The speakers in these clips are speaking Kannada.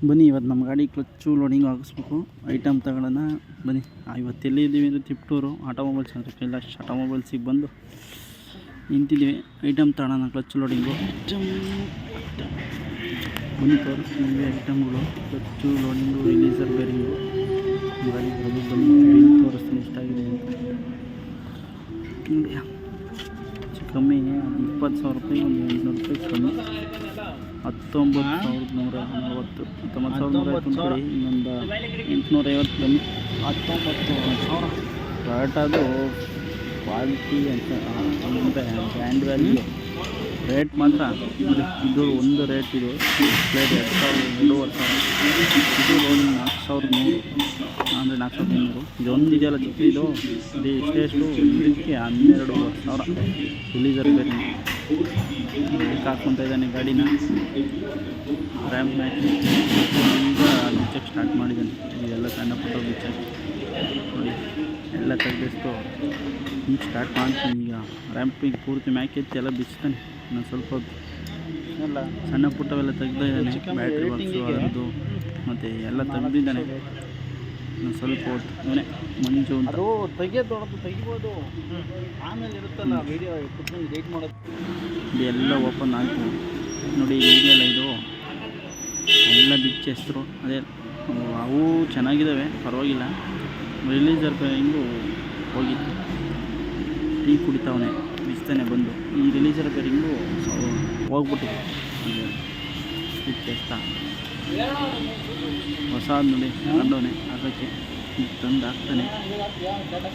ಬನ್ನಿ ಇವತ್ತು ನಮ್ಮ ಗಾಡಿ ಕ್ಲಚ್ಚು ಲೋಡಿಂಗ್ ಹಾಕಿಸ್ಬೇಕು, ಐಟಮ್ ತಗೊಳ್ಳೋಣ ಬನ್ನಿ. ಇವತ್ತು ಎಲ್ಲಿದ್ದೀವಿ ಅಂದರೆ ತಿಪ್ಟೂರು ಆಟೋಮೊಬೈಲ್ಸ್ ಅಂದರೆ ಕೈಲಾಶ್ ಆಟೋಮೊಬೈಲ್ಸಿಗೆ ಬಂದು ನಿಂತಿದ್ದೀವಿ. ಐಟಮ್ ತಗೊಳ್ಳೋಣ, ಕ್ಲಚ್ ಲೋಡಿಂಗು. ಬನ್ನಿ ತೋರಿಸ್ತೀವಿ ಐಟಮ್ಗಳು, ಕ್ಲಚ್ಚು ಲೋಡಿಂಗು, ರಿಲೀಸರ್ ಬೇರಿಂಗು ಗಾಡಿ ಬರೋದು. ಬನ್ನಿ ಬಿಲ್ ತೋರಿಸ್ತೀನಿ ಎಷ್ಟಾಗಿದೆ ಅಂತ ನೋಡಿ. ಕಮ್ಮಿ 20,000 ರೂಪಾಯಿ, ಒಂದು 800 ರೂಪಾಯಿ ಕಮ್ಮಿ. 19,140, 19,150 ಕೊಡಿ, ಇನ್ನೊಂದು 850 ಕಮ್ಮಿ. 19,000 ಟಾಟಾದು ಕ್ವಾಲಿಟಿ ಅಂತ ಅಂದರೆ ಬ್ರ್ಯಾಂಡ್ ವ್ಯಾಲ್ಯೂ ರೇಟ್ ಮಾತ್ರ ಇದು ಒಂದು ರೇಟ್. ಇದು ಪ್ಲೇಟ್ 2,500, ಇದು ಲೋಡಿಂಗ್ 4,100 ಅಂದರೆ 4,500. ಇದೊಂದು ಇದೆಯಲ್ಲ ಚಿಕ್ಕ ಇದು ಎಷ್ಟೆಷ್ಟು ಇದಕ್ಕೆ 12,500 ರಿಲೀಸರ್ ಬೇರೆ ಹಾಕ್ಕೊತಾ ಇದ್ದಾನೆ ಗಾಡಿನ. ರ್ಯಾಂಪ್ ಮ್ಯಾಚ್ ಈಗ ಬಿಚ್ಚಕ್ಕೆ ಸ್ಟಾರ್ಟ್ ಮಾಡಿದ್ದಾನೆ. ಇದೆಲ್ಲ ಸಣ್ಣ ಪುಟ್ಟ ಬಿಚ್ಚಕ್ಕೆ ನೋಡಿ ಎಲ್ಲ ತೆಗೆದಿಷ್ಟು ಈಗ ಸ್ಟಾರ್ಟ್ ಮಾಡ್ತೀನಿ. ಈಗ ರ್ಯಾಂಪಿಗೆ ಪೂರ್ತಿ ಮ್ಯಾಕ್ ಎತ್ತಿ ಎಲ್ಲ ಬಿಚ್ತಾನೆ. ನಾನು ಸ್ವಲ್ಪ ಹೊತ್ತು ಎಲ್ಲ ಸಣ್ಣ ಪುಟ್ಟವೆಲ್ಲ ತೆಗ್ದಿದ್ದಾನೆ, ಬ್ಯಾಟ್ರಿ ಬಾಕ್ಸು ಅದರದ್ದು ಮತ್ತು ಎಲ್ಲ ತೆಗೆದಿದ್ದಾನೆ. ನಾನು ಸ್ವಲ್ಪ ಹೊತ್ತು ಇವನೇ ಮಂಜು ಅಂತ ತೆಗಿಬೋದು, ಆಮೇಲೆ ಇರುತ್ತಲ್ಲ ವೀಡಿಯೋ ಕುತ್ಕೊಂಡು ವೇಟ್ ಮಾಡೋದು. ಇದೆಲ್ಲ ಓಪನ್ ಆಯಿತು ನೋಡಿ. ಇದೆಯಲ್ಲ ಇದು ಎಲ್ಲ ಬಿಚ್ಚ ಹೆಸರು ಅದೇ, ಅವು ಚೆನ್ನಾಗಿದ್ದಾವೆ ಪರವಾಗಿಲ್ಲ. ರಿಲೀಸರ್ ಬೇರಿಂಗು ಹೋಗಿತ್ತು, ಟೀ ಕುಡಿತಾವನೆ ಬಿಸ್ತಾನೆ ಬಂದು. ಈ ರಿಲೀಸರ್ ಬೇರಿಂಗು ಹೋಗ್ಬಿಟ್ಟಿದೆ ಬಿಚ್ಚ ಹೊಸಾದ ನೋಡಿ ಕಂಡವನೆ ಅದಕ್ಕೆ ತಂದು ಹಾಕ್ತಾನೆ.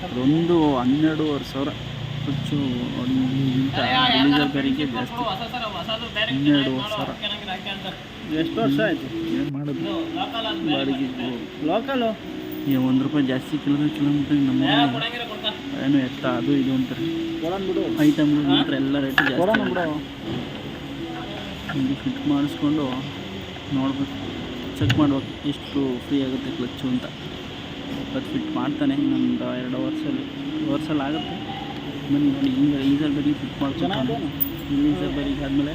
ಅದೊಂದು 12,500 ಖರ್ಚು ಇಂಥ ರಿಲೀಸರ್ ಬೇರಿಂಗ್ಗೆ ಜಾಸ್ತಿ. 12,500 ಎಷ್ಟು ವರ್ಷ ಆಯಿತು ಏನು ಮಾಡೋದು ಬಾಡಿಗೆ ಲೋಕಲು. ಈಗ ₹1 ಜಾಸ್ತಿ ಕಿಲೋಮೀಟ್ರ್ ನಮ್ಮ ಏನು ಎತ್ತ ಅದು ಇದು ಅಂತಾರೆ. ಐಟಮ್ಗಳು ಮಾತ್ರ ಎಲ್ಲ ರೇಟು ಜಾಸ್ತಿ. ಇಲ್ಲಿ ಫಿಟ್ ಮಾಡಿಸ್ಕೊಂಡು ನೋಡ್ಬೇಕು, ಚೆಕ್ ಮಾಡ್ಬೇಕು ಎಷ್ಟು ಫ್ರೀ ಆಗುತ್ತೆ ಕ್ಲಚ್ಚು ಅಂತ. ಅದು ಫಿಟ್ ಮಾಡ್ತಾನೆ ಇನ್ನೊಂದು 2 ವರ್ಷದಲ್ಲಿ ಆಗುತ್ತೆ. ಬನ್ನಿ ನೋಡಿ, ಈಗ ಈಸರ್ ಬೇರಿಗೆ ಫಿಟ್ ಮಾಡ್ಕೊಂಡು ಈಸರ್ ಬೇರಿಗೆ ಆದಮೇಲೆ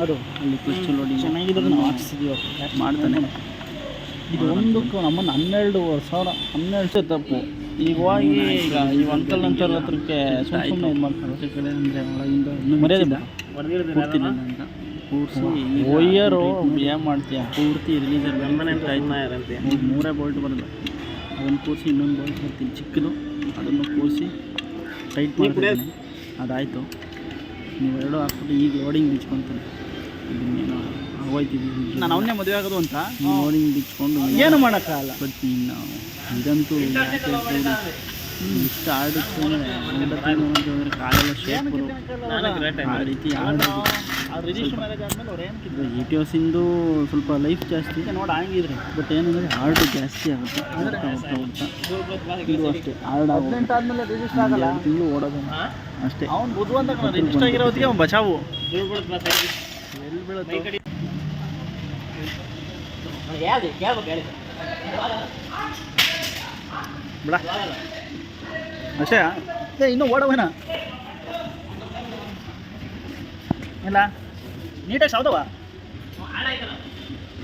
ಅದು ಅಲ್ಲಿ ಕ್ಲಚ್ಚು ಲೋಡಿಂಗ್ ಚೆನ್ನಾಗಿದೆ ನಾವು ಹಾಕ್ಸಿದ್ದೀವಿ ಮಾಡ್ತಾನೆ. ಇದು ಒಂದಕ್ಕೂ ನಮ್ಮನ್ನು 12,500 12 ತಪ್ಪು. ಈಗ ಹೋಗಿ ಈಗ ಈ ಅಂಕಲ್ ನಂತರ ಹತ್ರಕ್ಕೆ ಸುಮ್ಮನೆ ಇದು ಮಾಡ್ತಾರೆ ಕಡೆ ಅಂದರೆ ಒಳಗಿಂದ ಮರ್ಯಾದೆ ಕೊಡ್ತಿಲ್ಲ ಅಂತ ಕೂರಿಸಿ ಒಯ್ಯರು ಏನು ಮಾಡ್ತೀಯ. ಪೂರ್ತಿ ರಿಲೀಸರ್ ಬೇರೆ ಮೂರೇ ಬೋಲ್ಟ್ ಬರೋದು, ಅದನ್ನು ಕೂರಿಸಿ ಇನ್ನೊಂದು ಬೋಲ್ಟ್ ಬರ್ತೀನಿ ಚಿಕ್ಕದು, ಅದನ್ನು ಕೂರಿಸಿ ಟೈಟ್ ಮಾಡ್ತೀನಿ. ಅದಾಯಿತು, ನೀವೆರಡು ಹಾಕ್ಬಿಟ್ಟು ಈಗ ಲೋಡಿಂಗ್ ಬಿಚ್ಕೊತಾನೆ. ಇನ್ನೇನು ಆಗೋಯ್ತಿದ್ದೀವಿ, ನಾನು ಅವನ್ನೇ ಮದುವೆ ಆಗೋದು ಅಂತ ಲೋಡಿಂಗ್ ಬಿಚ್ಕೊಂಡು ಏನು ಮಾಡೋಕ್ಕಾಗಲ್ಲ. ಬಟ್ ಇನ್ನು ಇದಂತೂ ಇಷ್ಟು ಆಡಿತ್ತು ಅಂದರೆ ಕಾಲೆಲ್ಲ ಶೇಪ್ ಆ ರೀತಿ ಆಡೋದು. ಇಟಿಯೋಸಿಂದು ಸ್ವಲ್ಪ ಲೈಫ್ ಜಾಸ್ತಿ ನೋಡಿ ಹಂಗಿದ್ರೆ, ಬಟ್ ಏನಂದರೆ ಹಾರ್ಡು ಜಾಸ್ತಿ ಆಗುತ್ತೆ ಹೋಗ್ತಾ ಇದು ಅಷ್ಟೇ. ಹಾರ್ಡ್ 18 ಆದಮೇಲೆ ರಿಜಿಸ್ಟರ್ ಆಗಲ್ಲ, ತಿಂಗಳು ಓಡೋದು ಅಷ್ಟೇ. ಅವ್ನು ಬುದ್ಧಿವಂತ ರಿಜಿಸ್ಟರ್ ಆಗಿರೋದಕ್ಕೆ ಅವ್ನು ಬಚಾವು ಎಲ್ಲಿ ಬೀಳುತ್ತೆ ಬಿಡ ಅಷ್ಟೇ. ಇನ್ನೂ ಓಡವೇನ ಇಲ್ಲ ನೀಟಾಗಿ ಸಾವ್ದವ,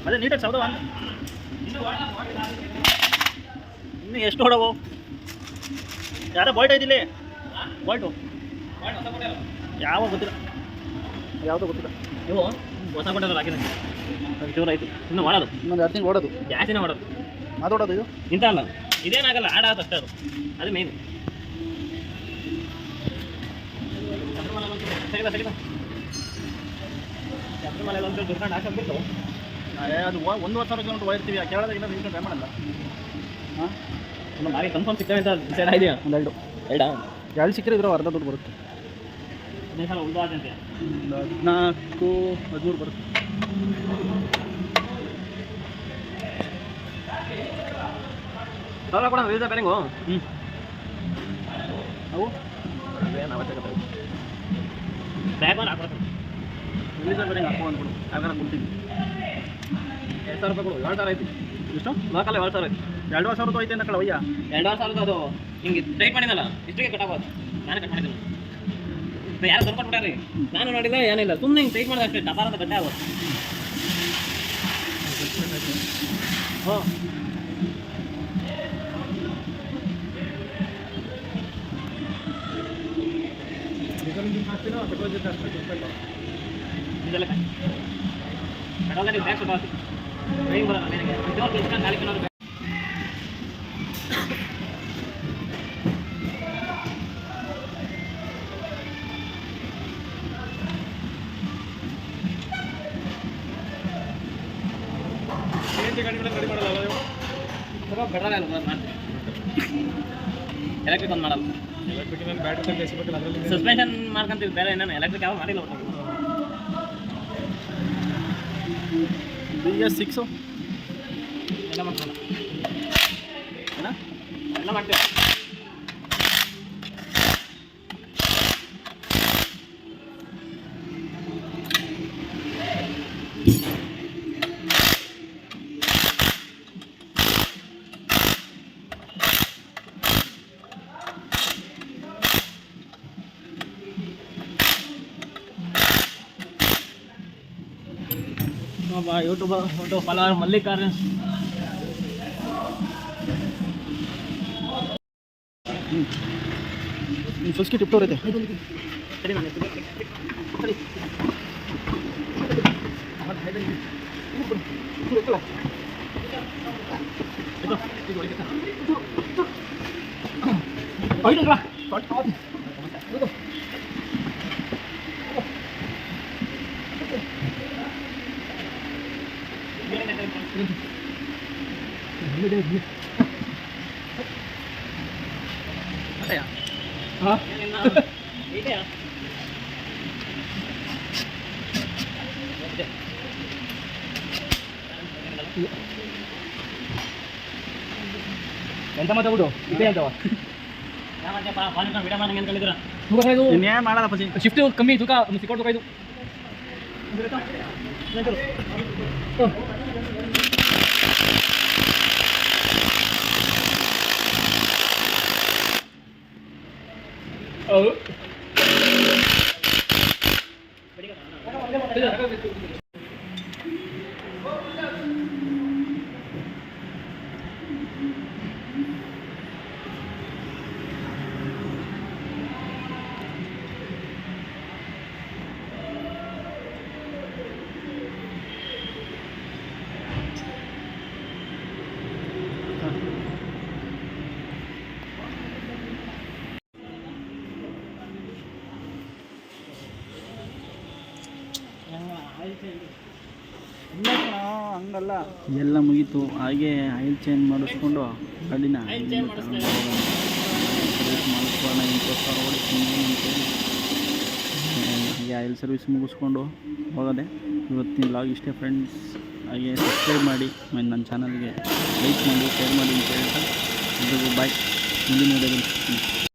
ಅದೇ ನೀಟಾಗಿ ಸಾವ್ದವ ಅಂತ. ಇನ್ನು ಎಷ್ಟು ಹೊಡವು? ಯಾರೋ ಬಾಯ್ಟ್ ಐತಿಲ್ಲಿ, ಬಾಯ್ಟು ಯಾವ ಗೊತ್ತಿಲ್ಲ, ಯಾವುದೋ ಗೊತ್ತಿಲ್ಲ. ನೀವು ಹೊಸ ಕೊಟ್ಟಲ್ಲ ಹಾಕಿದ ಜೋರು ಆಯಿತು. ಇನ್ನು ಮಾಡೋದು ಇನ್ನೊಂದು 2 ತಿಂಗಳು ಓಡೋದು, ಜಾಸ್ತಿನೇ ಓಡೋದು. ಮಾತಾಡೋದು ಇದು ಇಂಥ ಅಲ್ಲ, ಇದೇನಾಗಲ್ಲ, ಆಡೋದು ಅಷ್ಟೇ. ಅದು ಮೇಯ್ನು. ಶಬರಿಮಲೆ ಒಂದು ದುರ್ಗಂಡು ಹಾಕೋಬಿಟ್ಟು ಅದು 1,000 ಕಿಲೋಮೀಟ್ರ್ ಹೋಗಿರ್ತೀವಿ. ಆ ಕೇರಳದಾಗಿಲ್ಲ ನಿಂತು ಟ್ರೈ ಮಾಡಲ್ಲ. ಹಾಂ ಒಂದು ಬಾರಿ ಕನ್ಫರ್ಮ್ ಸಿಗ್ತವೆ ಅಂತ ಡಿಸೈಡ್ ಇದೆಯಾ? ಒಂದು 2 ಸಿಕ್ಕರೆ ಇದ್ರೂ ಅರ್ಧ ದುಡ್ಡು ಬರುತ್ತೆ. 15 ಸಲ ಒಂದು ಆದಂತೆ 14-13 ಬರುತ್ತೆ. ಕೂಡ ರಿಲೀಸರ್ ಬೇರಿಂಗು ಅವು ಏನು ಅವಶ್ಯಕತೆ ಬ್ಯಾಗ್ ಮಾಡಿ ಹಾಕ್ಕೊಡ್ತೀನಿ. ರಿಲೀಸರ್ ಬೇರಿಂಗ್ ಹಾಕೋ ಅಂದ್ಬಿಡು, ಯಾಕಂದ್ರೆ ಕೊಡ್ತೀನಿ. 2,000 ರೂಪಾಯಿ ಕೊಡು. 2,000 ಐತಿ. ಎಷ್ಟು ಲೋಕಲ್ಲ 2,000 ಐತಿ. 2,500 ಐತೆ ಅಂತ ಕಳವಯ್ಯ. 2,500 ಅದು ಹಿಂಗೆ ಟೈಟ್ ಮಾಡಿದಲ್ಲ, ಇಷ್ಟಿಗೆ ಕಟ್ ಆಗೋದು. ನಾನು ಕಟ್ ಮಾಡಿದ್ದೀನಿ, ಯಾರು ಬರ್ಕೊಟ್ಬಿಟ್ಟಾರಿ, ನಾನು ನೋಡಿಲ್ಲ ಏನಿಲ್ಲ, ಸುಮ್ಮನೆ ಹಿಂಗೆ ಟೈಟ್ ಮಾಡಿದೆ ಅಷ್ಟೇ. ಡಬಾರ ಅಂತ ಗಟ್ಟೆ ಆಗೋದು. ಹಾಂ ಇದೆಲ್ಲ ಪೆಟ್ರೋಲ್ ನೀವು ಬ್ಯಾಗ್ ಸ್ವಲ್ಪ ಟ್ರೈನ್ ಬರೋಣ ನನಗೆ ನಾಲ್ಕು ಬೆಟ್ರೋಲ್ ಅಲ್ಲ ಮಾಡ್ತೀವಿ ಎಲೆಕ್ಟ್ರಿಕ್ ಒಂದು ಮಾಡಲ್ಲ ಸಸ್ಪೆನ್ಷನ್ ಮಾಡ್ಕೊಂತೀವಿ ಬೇರೆ ಏನೇನು ಎಲೆಕ್ಟ್ರಿಕ್ ಯಾವ ಮಾಡಿಲ್ಲ ಒಟ್ಟು ಈಗ 6 ಎಲ್ಲ ಮಾಡ್ತೀವಿ ಎಲ್ಲ ಮಾಡ್ತೀವಿ YouTube follower Mallikarjun first tip ತೋರೈತೆ ಸರಿ ಮಾಡಿ ಸರಿ ಎಂತ ಮಾತಾಡ್ಬಿಡು ಇದೆ ಅಂತವ ವಿಡಿಯೋ ಮಾಡಿ ಅನ್ಕೊಂಡಿದ್ರ ಇನ್ನೇನು ಮಾಡಲ್ಲ ಪಜಿ ಶಿಫ್ಟ್ ಕಮ್ಮಿ ತೂಕ ಸಿಕ್ಕೋಡ್ ತೂಕ ಇದು ಹಂಗಲ್ಲ ಎಲ್ಲ ಮುಗೀತು. ಹಾಗೆ ಆಯಿಲ್ ಚೇಂಜ್ ಮಾಡಿಸ್ಕೊಂಡು ಗಾಡಿನ ಮಾಡಿಸ್ಕೊಳ್ಳೋಣ 20,000 ಹೊಡಿತೀನಿ ಅಂತೇಳಿ ಹಾಗೆ ಆಯಿಲ್ ಸರ್ವಿಸ್ ಮುಗಿಸ್ಕೊಂಡು ಹೋಗೋದೆ. ಇವತ್ತಿನ ಬ್ಲಾಗ್ ಇಷ್ಟೇ ಫ್ರೆಂಡ್ಸ್. ಹಾಗೆ ಸಬ್ಸ್ಕ್ರೈಬ್ ಮಾಡಿ ನನ್ನ ಚಾನಲ್ಗೆ ಲೈಕ್ ಮಾಡಿ ಶೇರ್ ಮಾಡಿ ಅಂತ ಹೇಳ್ತಾ ಎಲ್ರಿಗೂ ಬಾಯ್. ಮುಂದಿನ ವಿಡಿಯೋದಲ್ಲಿ